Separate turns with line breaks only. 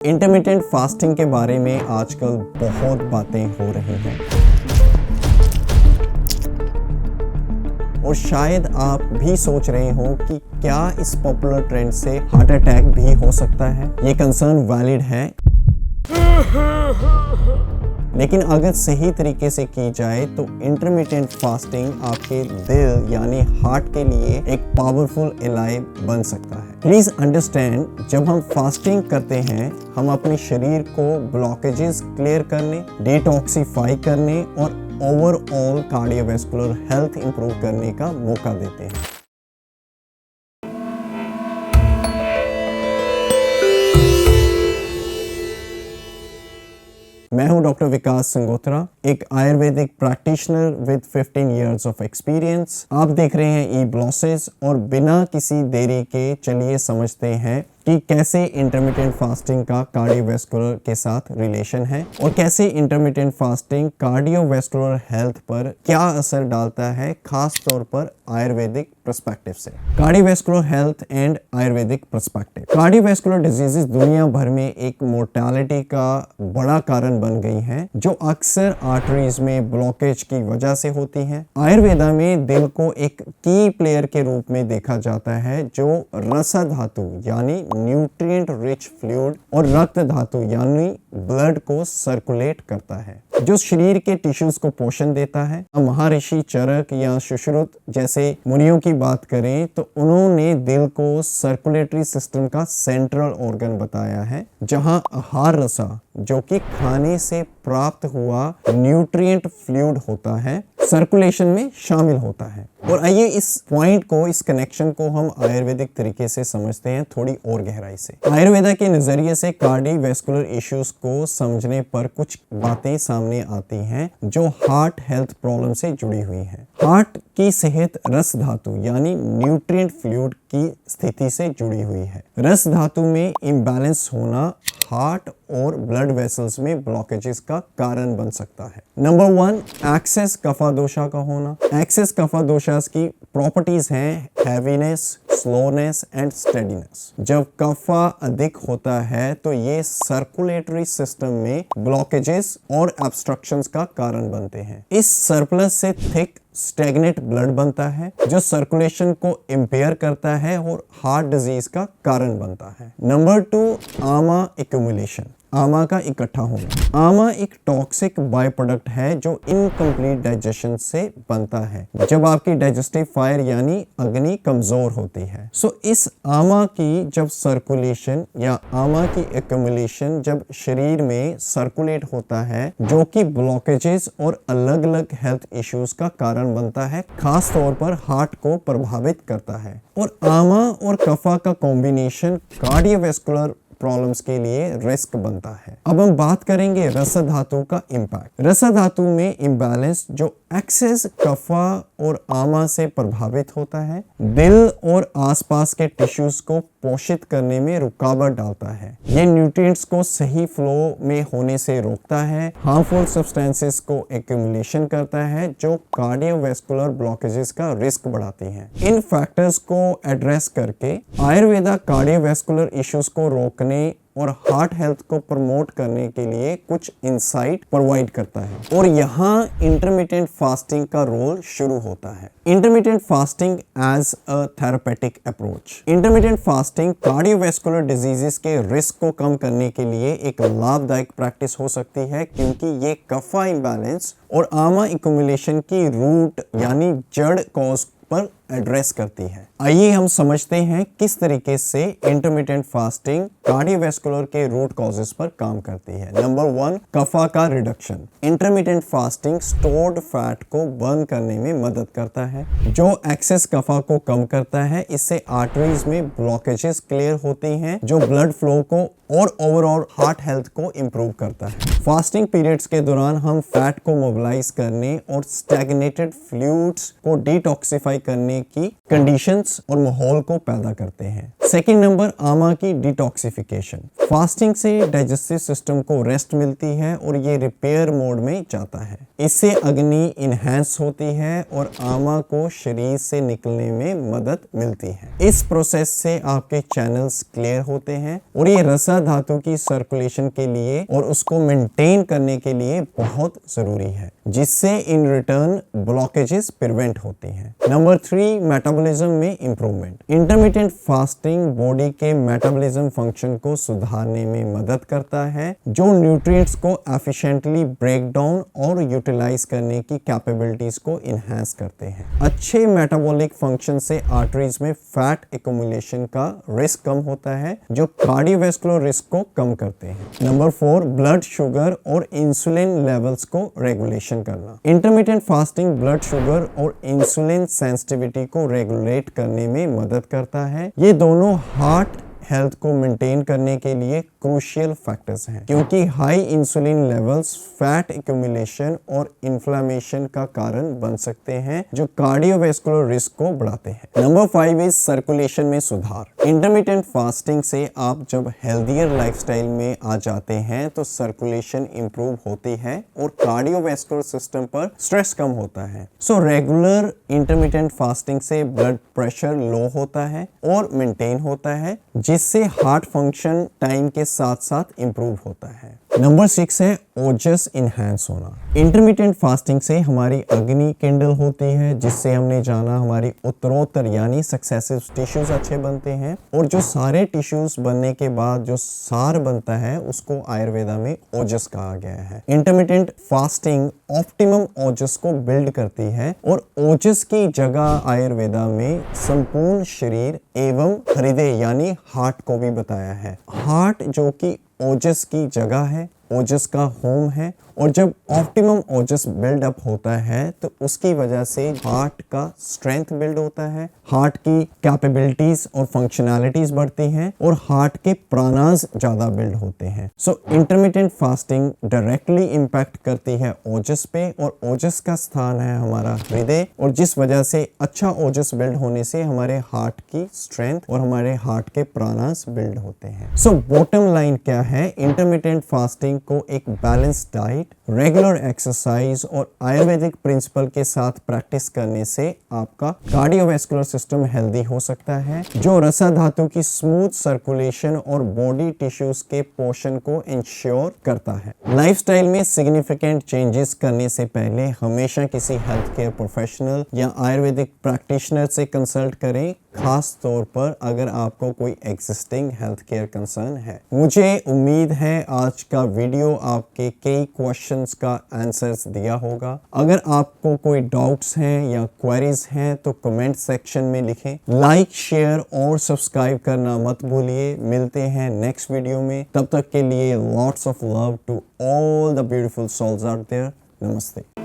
Intermittent fasting के बारे में आजकल बहुत बातें हो रही हैं और शायद आप भी सोच रहे हो कि क्या इस पॉपुलर ट्रेंड से हार्ट अटैक भी हो सकता है। ये कंसर्न वैलिड है, लेकिन अगर सही तरीके से की जाए तो इंटरमिटेंट फास्टिंग आपके दिल यानी हार्ट के लिए एक पावरफुल एलाय बन सकता है। प्लीज अंडरस्टैंड, जब हम फास्टिंग करते हैं हम अपने शरीर को ब्लॉकेजेस क्लियर करने, डिटॉक्सिफाई करने और ओवरऑल कार्डियोवैस्कुलर हेल्थ इंप्रूव करने का मौका देते हैं। मैं हूं डॉक्टर विकास संगोत्रा, एक Ayurvedic practitioner with 15 years of experience. आप देख रहे हैं ई-ब्लॉसेस और बिना किसी देरी के चलिए समझते हैं कि कैसे इंटरमिटेंट फास्टिंग का कार्डियोवैस्कुलर के साथ रिलेशन है और कैसे इंटरमिटेंट फास्टिंग कार्डियोवैस्कुलर हेल्थ पर क्या असर डालता है, खास तौर पर आयुर्वेदिक पर्सपेक्टिव से। Cardiovascular health and Ayurvedic perspective. Cardiovascular diseases दुनिया भर में एक मोर्टेलिटी का बड़ा कारण बन गई हैं, जो अक्सर आर्टरीज में ब्लॉकेज की वजह से होती हैं। आयुर्वेदा में दिल को एक की प्लेयर के रूप में देखा जाता है, जो रसा धातु यानी न्यूट्रिएंट रिच फ्लूइड और रक्त धातु यानी ब्लड को सर्कुलेट करता है, जो शरीर के टिश्यूज को पोषण देता है। महर्षि चरक या सुश्रुत जैसे मुनियों की बात करें तो उन्होंने दिल को सर्कुलेटरी सिस्टम का सेंट्रल ऑर्गन बताया है, जहां आहार रसा, जो कि खाने से प्राप्त हुआ न्यूट्रिएंट फ्लूइड होता है, सर्कुलेशन में शामिल होता है। और आइए इस पॉइंट को, इस कनेक्शन को हम आयुर्वेदिक तरीके से समझते हैं थोड़ी और गहराई से। आयुर्वेदा के नजरिए से कार्डियोवैस्कुलर इश्यूज को समझने पर कुछ बातें सामने आती हैं जो हार्ट हेल्थ प्रॉब्लम से जुड़ी हुई हैं। हार्ट की सेहत रस धातु यानी न्यूट्रिएंट फ्लूइड की स्थिति से जुड़ी हुई है। रस धातु में इम्बैलेंस होना हार्ट और ब्लड वेसल्स में ब्लॉकेजेस का कारण बन सकता है। नंबर 1, एक्सेस कफा दोषा का होना। एक्सेस कफा दोषास की प्रॉपर्टीज हैं हैवीनेस, स्लोनेस एंड स्टेडीनेस। जब कफा अधिक होता है तो ये सर्कुलेटरी सिस्टम में ब्लॉकेजेस और ऑब्स्ट्रक्शंस का कारण बनते हैं। इस सरप्लस से थिक स्टैग्नेट ब्लड बनता है, जो सर्कुलेशन को इंपेयर करता है और हार्ट डिजीज का कारण बनता है। नंबर 2, आमा एक्यूमुलेशन, आमा का इकट्ठा होना। आमा एक टॉक्सिक बाय प्रोडक्ट है जो इनकम्प्लीट डाइजेशन से बनता है, जब आपकी डाइजेस्टिव फायर यानी अग्नि कमजोर होती है। इस आमा की जब सर्कुलेशन या आमा की एक्यूमुलेशन जब शरीर में सर्कुलेट होता है, जो कि ब्लॉकेजेस और अलग अलग हेल्थ इश्यूज का कारण बनता है, खास तौर पर हार्ट को प्रभावित करता है। और आमा और कफा का कॉम्बिनेशन कार्डियोवैस्कुलर प्रॉब्लम्स के लिए रिस्क बनता है। अब हम बात करेंगे रस धातु का इम्पैक्ट। रस धातु में इम्बैलेंस जो एक्सेस कफा और आमा से प्रभावित होता है, दिल और आसपास के टिश्यूज को पोषित करने में रुकावट डालता है। ये न्यूट्रिएंट्स को सही फ्लो में होने से रोकता है, हार्मफुल सब्सटेंसेस को एक्यूमुलेशन करता है, जो कार्डियोवैस्कुलर ब्लॉकेजेस का रिस्क बढ़ाती हैं। इन फैक्टर्स को एड्रेस करके आयुर्वेदा कार्डियोवैस्कुलर इश्यूज को रोकने और हार्ट हेल्थ को प्रमोट करने के लिए कुछ इंसाइट प्रोवाइड करता है। और यहाँ इंटरमिटेंट फास्टिंग का रोल शुरू होता है। Intermittent fasting as a therapeutic approach. Intermittent fasting cardiovascular diseases के रिस्क को कम करने के लिए एक लाभदायक प्रैक्टिस हो सकती है, क्योंकि ये कफा इम्बैलेंस और आमा एक्यूमुलेशन की रूट यानी जड़ कॉज पर एड्रेस करती है। आइए हम समझते हैं किस तरीके से इंटरमिटेंट फास्टिंग कार्डियोवैस्कुलर के रूट कॉजेस पर काम करती है। नंबर 1, कफा का reduction. Intermittent fasting stored fat को बर्न करने में मदद करता है, जो एक्सेस कफा को कम करता है। इससे आर्टरीज में ब्लॉकेजेस क्लियर होती हैं, जो ब्लड फ्लो को और ओवरऑल हार्ट हेल्थ को इंप्रूव करता है। फास्टिंग पीरियड्स के दौरान हम फैट को मोबिलाइज करने और स्टैग्नेटेड फ्लूइड्स को डिटॉक्सिफाई करने की कंडीशंस और माहौल को पैदा करते हैं। सेकंड नंबर, आमा की डिटॉक्सिफिकेशन। फास्टिंग से डाइजेस्टिव सिस्टम को रेस्ट मिलती है और ये रिपेयर मोड में जाता है। इससे अग्नि इनहेंस होती है और आमा को शरीर से निकलने में मदद मिलती है। इस प्रोसेस से आपके चैनल्स क्लियर होते हैं और ये रसा धातु की सर्कुलेशन के लिए और उसको मेंटेन करने के लिए बहुत जरूरी है, जिससे इन रिटर्न ब्लॉकेजेस प्रिवेंट होती हैं। नंबर 3, मेटाबॉलिज्म में इंप्रूवमेंट। इंटरमिटेंट फास्टिंग बॉडी के मेटाबॉलिज्म फंक्शन को सुधारने में मदद करता है, जो न्यूट्रिएंट्स को एफिशिएंटली ब्रेक डाउन और यूटिलाइज करने की कैपेबिलिटीज को इनहेंस करते हैं। अच्छे मेटाबॉलिक फंक्शन से आर्टरीज में फैट एक्युमुलेशन का रिस्क कम होता है, जो कार्डियोवैस्कुलर रिस्क को कम करते हैं। नंबर 4, ब्लड शुगर और इंसुलिन लेवल्स को रेगुलेशन करना। इंटरमिटेंट फास्टिंग ब्लड शुगर और इंसुलिन सेंसिटिविटी को रेगुलेट करने में मदद करता है। ये दोनों हार्ट हेल्थ को मेंटेन करने के लिए क्रूशियल फैक्टर्स हैं, क्योंकि high insulin levels fat accumulation और इन्फ्लेमेशन का कारण बन सकते हैं, जो कार्डियोवैस्कुलर रिस्क को बढ़ाते हैं। नंबर 5 इज सर्कुलेशन में सुधार। इंटरमिटेंट फास्टिंग से आप जब हेल्दियर लाइफस्टाइल में आ जाते हैं तो सर्कुलेशन इंप्रूव होती है और कार्डियोवैस्कुलर सिस्टम पर स्ट्रेस कम होता है। सो रेगुलर इंटरमिटेंट फास्टिंग से ब्लड प्रेशर लो होता है और मेंटेन होता है, जिससे हार्ट फंक्शन टाइम के साथ साथ इंप्रूव होता है। नंबर 6 है ओजस इनहेंस होना। इंटरमिटेंट फास्टिंग से हमारी अग्नि किंडल होती है, जिससे हमने जाना हमारी उत्तरोत्तर यानी सक्सेसिव टिश्यूज अच्छे बनते हैं, और जो सारे टिश्यूज बनने के बाद जो सार बनता है उसको आयुर्वेदा में ओजस कहा गया है। इंटरमिटेंट फास्टिंग ऑप्टिमम ओजस को बिल्ड करती है और ओजस की जगह आयुर्वेदा में संपूर्ण शरीर एवं हृदय यानी हार्ट को भी बताया है। हार्ट जो कि ओजस की जगह है, ओजस का होम है, और जब ऑप्टिमम ओजस बिल्ड अप होता है तो उसकी वजह से हार्ट का स्ट्रेंथ बिल्ड होता है, हार्ट की कैपेबिलिटीज और फंक्शनैलिटीज बढ़ती हैं और हार्ट के प्राणास ज्यादा बिल्ड होते हैं। सो इंटरमिटेंट फास्टिंग डायरेक्टली इंपैक्ट करती है ओजस पे, और ओजस का स्थान है हमारा हृदय, और जिस वजह से अच्छा ओजस बिल्ड होने से हमारे हार्ट की स्ट्रेंथ और हमारे हार्ट के प्राणास बिल्ड होते हैं। सो बॉटम लाइन क्या है, इंटरमिटेंट फास्टिंग को एक बैलेंस डाइट, रेगुलर एक्सरसाइज और आयुर्वेदिक प्रिंसिपल के साथ प्रैक्टिस करने से आपका कार्डियोवैस्कुलर सिस्टम हेल्दी हो सकता है, जो रसा धातु की स्मूथ सर्कुलेशन और बॉडी टिश्यूज के पोषण को इंश्योर करता है। लाइफस्टाइल में सिग्निफिकेंट चेंजेस करने से पहले हमेशा किसी हेल्थ केयर प्रोफेशनल या आयुर्वेदिक प्रैक्टिशनर से कंसल्ट करें, खास तौर पर अगर आपको कोई एग्जिस्टिंग हेल्थ केयर कंसर्न है। मुझे उम्मीद है आज का वीडियो आपके कई क्वेश्चंस का आंसर्स दिया होगा। अगर आपको कोई डाउट्स हैं या क्वेरीज हैं तो कमेंट सेक्शन में लिखें। लाइक, शेयर और सब्सक्राइब करना मत भूलिए। मिलते हैं नेक्स्ट वीडियो में, तब तक के लिए lots of love to all the beautiful souls out there. नमस्ते।